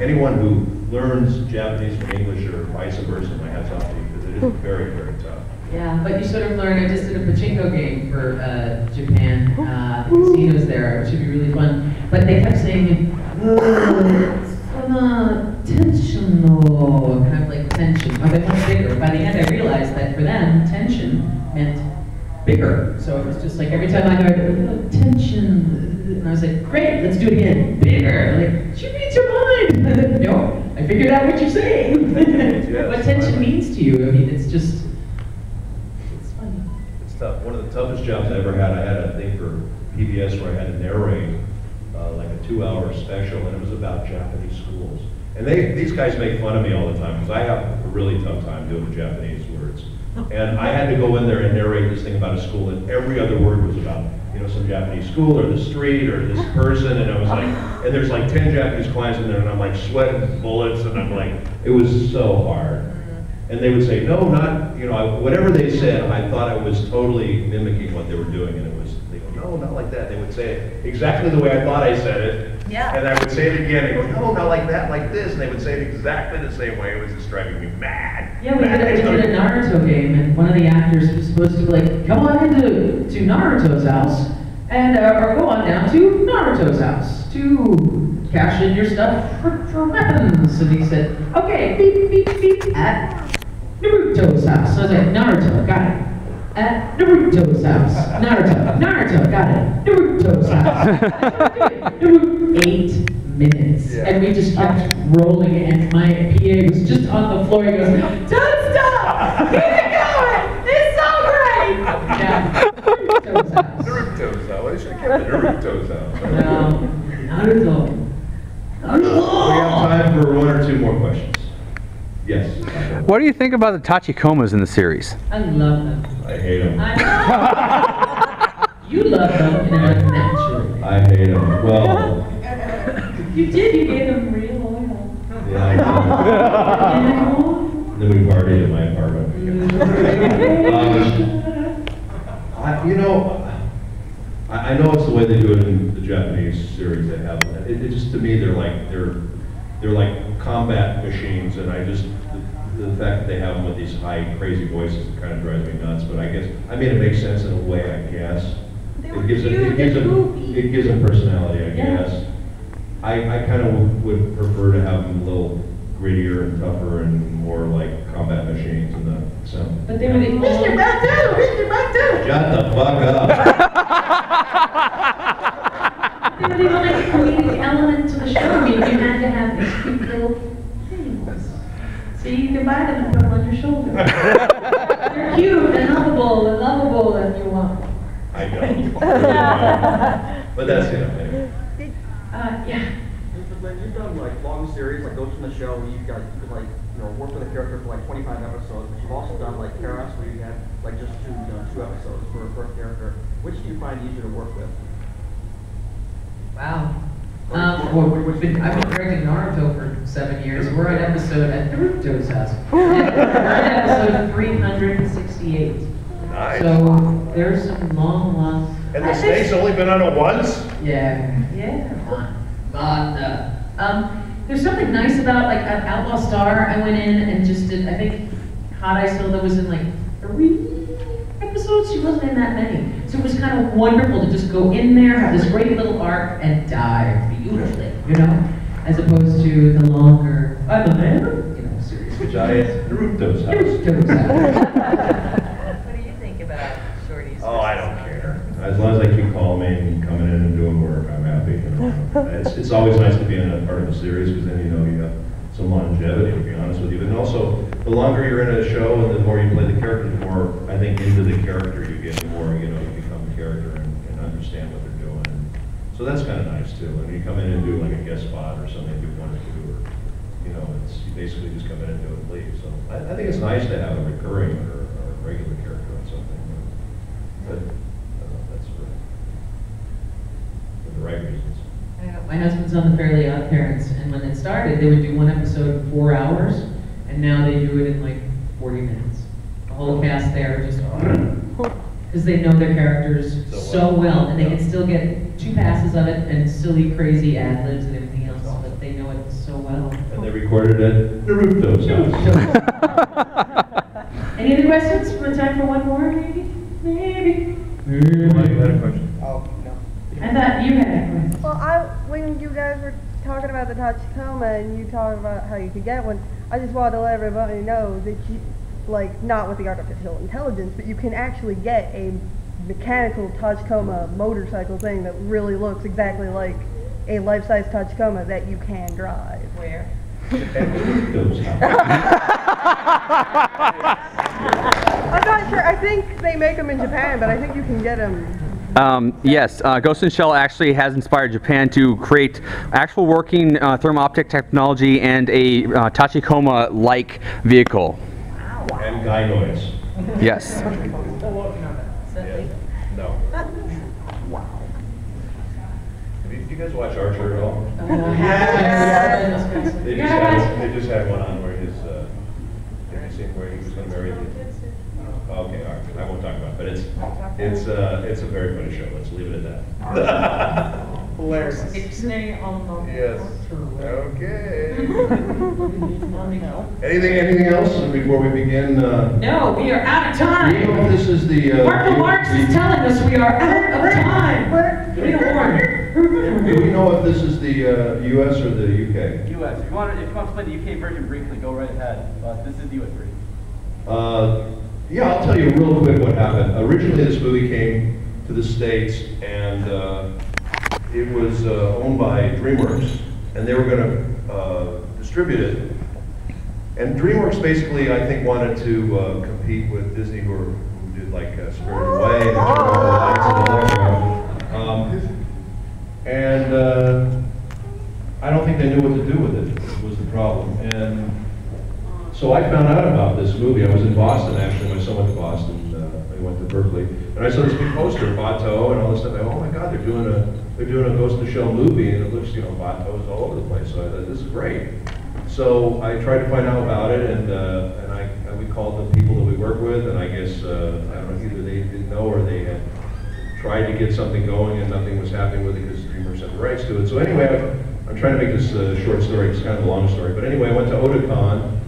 anyone who learns Japanese from English or vice versa, my hat's off to you, because it is very, very tough. Yeah, but you sort of learn. I just did a pachinko game for Japan. The casinos there, which should be really fun. But they kept saying, tension, kind of like tension. But they want bigger. By the end, I realized that for them, tension meant bigger. So it was just like every time I heard tension, and I was like, great, let's do it again, bigger. Like, you read your mind. No, I figured out what you're saying. What tension means to you. I mean, it's just. Tough. One of the toughest jobs I ever had, I had a thing for PBS where I had to narrate like a 2-hour special, and it was about Japanese schools. And these guys make fun of me all the time because I have a really tough time doing the Japanese words. And I had to go in there and narrate this thing about a school, and every other word was about, you know, some Japanese school or the street or this person, and I was like, and there's like 10 Japanese clients in there, and I'm like sweating bullets, and I'm like, it was so hard. And they would say, no, not, you know, whatever they said, I thought I was totally mimicking what they were doing, and it was, they go, no, not like that. They would say it exactly the way I thought I said it, yeah. And I would say it again, and go, no, not like that, like this, and they would say it exactly the same way. It was just driving me mad. Yeah, we did a Naruto game, and one of the actors was supposed to be like, come on into Naruto's house, and or go on down to Naruto's house to cash in your stuff for weapons. And he said, okay, beep, beep, beep, at Naruto's house. So I was like, Naruto, got it. At Naruto's house. Naruto, got it. Naruto's house. 8 minutes. Yeah. And we just kept rolling, and my PA was just on the floor. He goes, don't stop! Keep it going! It's so great! Yeah. Naruto's house. Naruto's house. Well, they should have kept the Naruto's house. No. Naruto. We have time for 1 or 2 more questions. Yes. What do you think about the Tachikomas in the series? I love them. I hate them. You love them in an unnatural. I hate them. Well. You did. You gave them real oil. Yeah, I did. Then we partied in my apartment. You know, I know it's the way they do it in the Japanese series. They have it just, to me, they're like combat machines, and I just the fact that they have them with these high crazy voices, it kind of drives me nuts. But I guess it makes sense in a way. I guess it gives them personality. I guess I kind of would prefer to have them a little grittier and tougher and more like combat machines in the sound. But they were the Mr. Batou! Mr. Batou! Shut the fuck up! They were the only comedic element to the show. I mean, you had to have these cute little things. So you can buy them and put them on your shoulder. They're cute and lovable if you want. I don't. But that's it. Anyway. Yeah. When you've done like long series, like Ghost in the Shell, you could like, you know, work with a character for like 25 episodes, but you've also done like Chaos, where you had like just 2 episodes for a character. Which do you find easier to work with? Wow. I've been directing Naruto for 7 years. We're on episode at Naruto's house. We're on episode 368. Nice. So there's some long. And the snake's only been on it once? Yeah. There's something nice about like Outlaw Star. I went in and just did. I think Hot Isilda was in like 3 episodes. She wasn't in that many. So it was kind of wonderful to just go in there, have this great little arc, and die beautifully, you know, as opposed to the longer, I'm a man, you know, series. Which I Naruto's house. Naruto's house. What do you think about shorties? Oh, I don't care. As long as they keep calling me and coming in and doing work, I'm happy. You know. It's always nice to be in a part of a series because then you know you got some longevity, to be honest with you. And also, the longer you're in a show and the more you play the character, the more, I think, into the character you get, the more, you know, you become the character and understand what they're doing. And so that's kind of nice, too. When you come in and do, like, a guest spot or something you wanted to do, or, you know, you basically just come in and do it and leave. So I think it's nice to have a recurring or a regular character on something. But that's for the right reasons. My husband's on the Fairly Odd Parents, and when it started, they would do 1 episode in 4 hours, and now they do it in like 40 minutes. The whole cast there just, because they know their characters so well, and they can still get 2 passes of it and silly, crazy ad-libs and everything else, but they know know it so well. And they recorded it at Naruto's house. Any other questions? We have time for one more, maybe? Maybe. You had a question? Oh, no. I thought you had a question. Well, when you guys were talking about the Tachikoma and you talked about how you could get one, I just wanted to let everybody know that you, like, not with the artificial intelligence, but you can actually get a mechanical Tachikoma motorcycle thing that really looks exactly like a life-size Tachikoma that you can drive. Where? At Naruto's house. I'm not sure. I think they make them in Japan, but I think you can get them. Yes, Ghost in the Shell actually has inspired Japan to create actual working thermo-optic technology and a Tachikoma-like vehicle. And guy noise. Yes. Yeah. No. Wow. Do you guys watch Archer at all? Yes. They just had one on where his, have you seen where he was going to marry the, okay, all right, I won't talk about it, but it's a very funny show, let's leave it at that. Hilarious. Yes, okay. Anything else before we begin? No, we are out of time. Do you know if this is the, Marco Marx is telling us we are out of time. Give me a warning. do we know if this is the US or the UK? US. If you want to play the UK version briefly, go right ahead. But this is the US version. Yeah, I'll tell you real quick what happened. Originally, this movie came to the States, and it was owned by DreamWorks, and they were going to distribute it. And DreamWorks basically, I think, wanted to compete with Disney, who did like Spirited Away, and All the Lights and all that stuff. And I don't think they knew what to do with it, was the problem. And so I found out about this movie. I was in Boston, actually. My son went to Boston. I went to Berkeley, and I saw this big poster, Batou, and all this stuff. I, oh my God, they're doing a Ghost in the Shell movie, and it looks, you know, Batou's all over the place. So I thought, this is great. So I tried to find out about it, and we called the people that we work with, and I guess I don't know, either they didn't know or they had tried to get something going, and nothing was happening with it because DreamWorks had the rights to it. So anyway, I'm trying to make this short story. It's kind of a long story, but anyway, I went to Otakon.